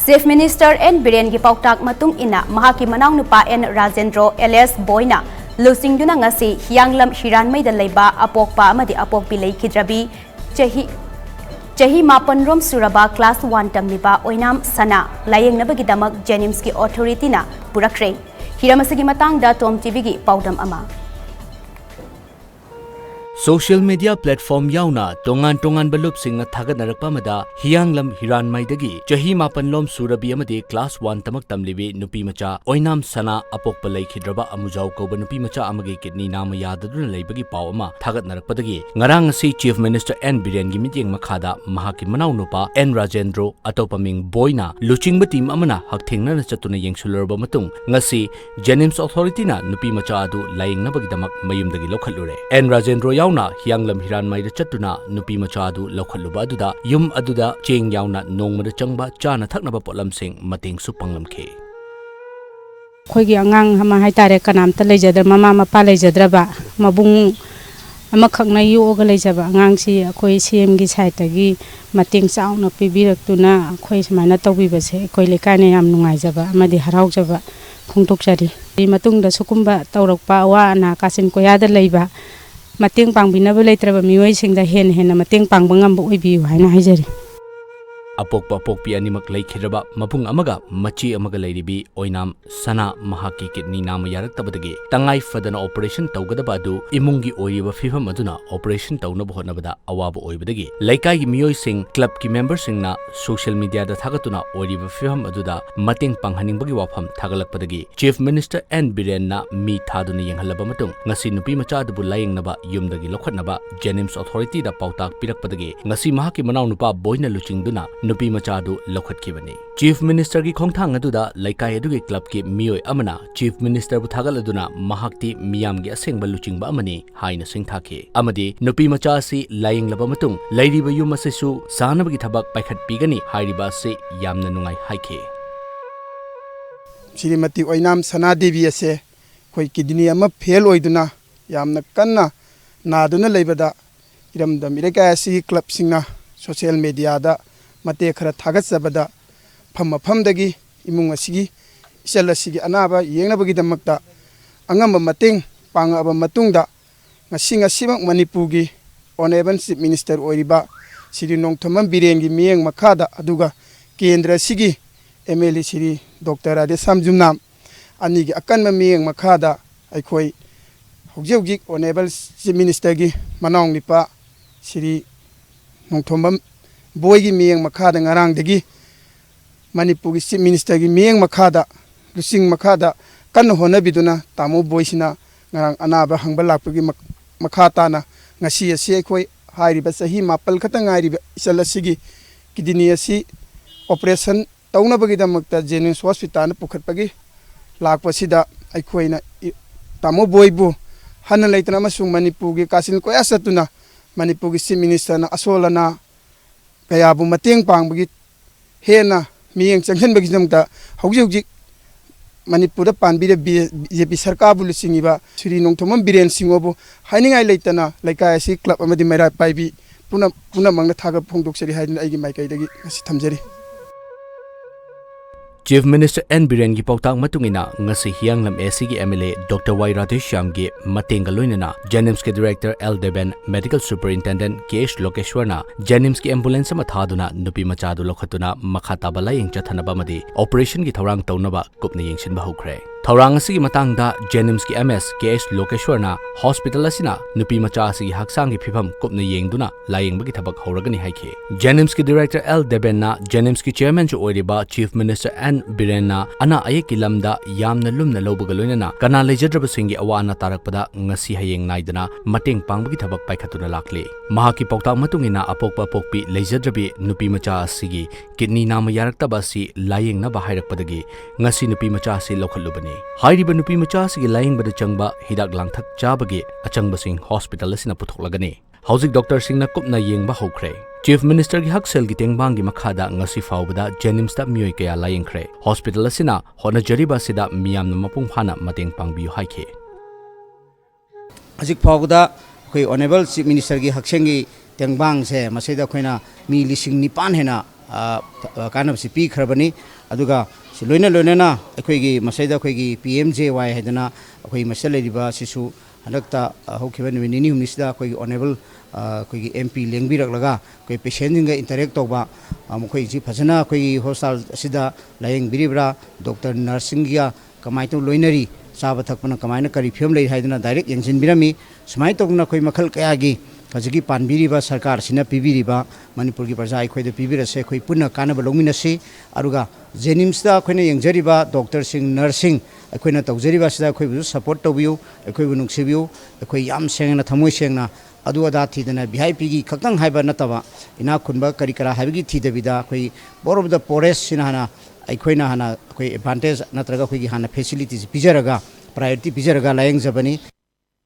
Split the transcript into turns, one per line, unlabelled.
Chief Minister N Biren gi pautak matung ina mahaki manang nupa N Rajendro LS Boyna lusing duna ngasi hianglam hiran mai da leiba apokpa amadi apokpi leikidrabi chahi mapan rom suraba class 1 tamliba Oinam sana Laiyeng Naba gi Damak Jnims ki authority na purakre hiramasigi matangda TOMTV gi paudam ama
Social media platform yauna tongan balup singa thagat narakpa mada hianglam hiran maidagi chahi mapan lom surabi amadi class 1 tamak tamlibi nupi macha Oinam sana apokpa leikidraba amujau koba nupi macha amagi kidney nama yadaduna leibagi paw ama thagat narakpadagi ngarang si Chief Minister N Biren gi mityeng makhada mahaki manau nupa N Rajendro atopaming Boyna luchingba team amana hakthengna na chatuna yengsulurba matung ngasi Jnims authority na nupi macha adu Laiyeng Naba gi Damak mayumdagi lokhalure N Rajendro yauna hianglam hiran maida chatuna nupi macha adu lokhaluba aduda yum aduda cheng yauna nongmada changba chana thaknaba potlam sing mating su panglamkhe
khoigi angang hama haitare kanamta leijadra mama mapa leijadraba mabung ama khakna yoga leijaba angang si khoi CM gi site gi mating chauna pibirak-tuna khoi smaina tawbibase khoi lekane yam nungaijaba amadi haraujaba khongtokjari matungda sukumba tawrakpa wa na kasin koyada leiba Mating pangbinaba Leitrabi mioi singda hen mating pangbangam oibiu haina haijari
apokpa pokpi animak leikhiraba mapung amaga machi amaga leiribi Oinam sana mahaki kidney nama yaraktabadagi tangai fadana operation tawgadaba adu imungi oiriba fifam aduna operation tawna bhotnabada awaba oibadagi laikai gi mioi sing club ki member singna social media da thagatuna oiriba fifam aduda mating panghaningbagi wafam thagalakpadagi Chief Minister N Biren na mi thaduna yenghalaba matung ngasi nupi macha adu Laiyeng Naba yumdagi lokhatnaba Jnims authority da pautak pirakpadagi ngasi mahaki manau nupa Boyna luchingduna nupi macha adu lokhatkibani Chief Minister gi khongthang aduda laikai adugi club ki mioi amana Chief Minister bu thagal aduna mahakti miyam gi asengba luchingba amani haina singthakhe amadi nupi macha si Laiyeng Naba matung leiriba yum asesu sanabagi thabak paikhat pigani hairiba se yamna nungai haikhe
Srimati Oinam sana devi ase khoi kidney ama fail oiduna yamna kanna naduna leibada iramda mireka asi club singna social media da mate khara thagat sabada famdagi imung asigi isal asigi anaba yengnabagi damakta angamba mateng pangaba matungda ngasinga sibak Manipuri Honorable Chief Minister Oiriba Sri Nongthamam Biren gi miyeng makhada aduga kendra sigi MLA Sri Dr. Ade Samjumnam anigi akanma miyeng makhada aikhoi hojeugi Honorable Chief Minister gi manong nipa Sri Nongthamam Boy gi miyeng makhada ngarang degi Manipuri Chief Minister gi miyeng makhada lusing makhada kan hona biduna tamo boy sina ngarang anaba hangba lakpagi makhata na ngasi ase khoi hairiba sahi mapal khata ngairiba isalasigi kidney asi operation taunabagi damakta Jnims hospital na pukhatpagi lakpasida aikhoina tamo boy bu hana leitana masung Manipuri kasin koya satuna Manipuri Chief Minister na asolana kaya bu mating pangbagi hena miyeng changhanbagi damta hojik Manipur panbida BJP sarkar bu lusingiba Sri Nongthamam Biren singobu hainingai leitana laikai asi club amadi mera paibi puna mangna thaga phongdoksari haidina aigi maikaidagi asi thamjari
Chief Minister N Biren gi pautak matungina ngasi hianglam AC gi MLA Dr. Oirabi Oinam gi matenga loinana Jnims ke Director L Deben Medical Superintendent KH Lokeshwarna Jnims ki ambulance ma thaduna nupi macha du lokhatuna makhata balayeng chathanaba madi operation gi thorang tawnaba kupna yengsin ba hokre thorang asigi matangda Jnims ki MS KH Lokeshwarna hospital asina nupi macha asigi haksang gi phifam kupna yengduna layeng bagi thabak horagani haikhe Jnims ki Director L Deben na Jnims ki Chairman chu oiriba Chief Minister N Birenna ana ayeki lamda yamna lumna lobuga loinana kana leijadraba singi awana tarakpada ngasi hayeng naidana mateng pangbagi thabak paikhatuna lakle mahaki pautak matungina apokpa pokpi leijadrabi nupi macha asigi kidney nama yaraktaba si Laiyeng Naba hairakpadagi ngasi nupi macha si lokhalubani hairiba nupi macha asigi Laiyeng bada changba hidak langthak chabagi achangba sing hospital asina puthoklagani hauzik doctor singna kupna yengba hokre Chief Minister gi haksel gi tengbang gi makhada ngasi faubada Jnims ta mioi kaya Laiyeng Khre hospital asina hona jariba sida miyamna mapung phana mateng pangbiu haikhe
Ajik faubada khoi Honorable Chief Minister gi haksengi tengbang se masida khoina mi lising nipan hena कानबसी पीखरबनी अदुगा लोइना लोइना अखोइगी मसैदा अखोइगी PMJY हैदना अखोइ मसल लेरिबा सिसु हनक्ता हौखिबा नुमि निनि हुमनिसदा अखोइगी ऑनरेबल अखोइगी MP लेंबिरकलगा अखोइ पेशेंटजिंगा इंटरेक्ट तौबा मखोइजी फजना अखोइगी हॉस्पिटल असिदा लायंग बिरिब्रा डॉक्टर नर्सिंगिया कमाइतो लोइनरी चाबा थकपना कमाइना करी फिल्म ले हैदना डायरेक्ट यंजिन बिरमी समाइ तौना अखोइ मखल कयागी हजगी पानबिरिबा सरकार सिना पिबिरिबा मणिपुर की प्रजा अखोइद पिबिरसे अखोइ पुन्ना कानबा लौमिनसी अरुगा जेनिम्सदा अखोइना यंजरिबा डॉक्टर सिंह नर्सिंग अखोइना तौजरिबा सिदा अखोइबु सपोर्ट तौबियु अखोइबु नुक्सिबियु अखोइ याम सेंगना थमोइ सेंगना अदु अदा थीदना VIP की खक्तंग हाइबा नतबा इना खुनबा करी करा हाइबगी थीदबिदा अखोइ बोर ऑफ द पोरेस्ट सिना हना अखोइना हना अखोइ एडवांटेज नत्रगा अखोइगी हना फैसिलिटीज पिजरगा प्रायोरिटी पिजरगा लायंग जबनी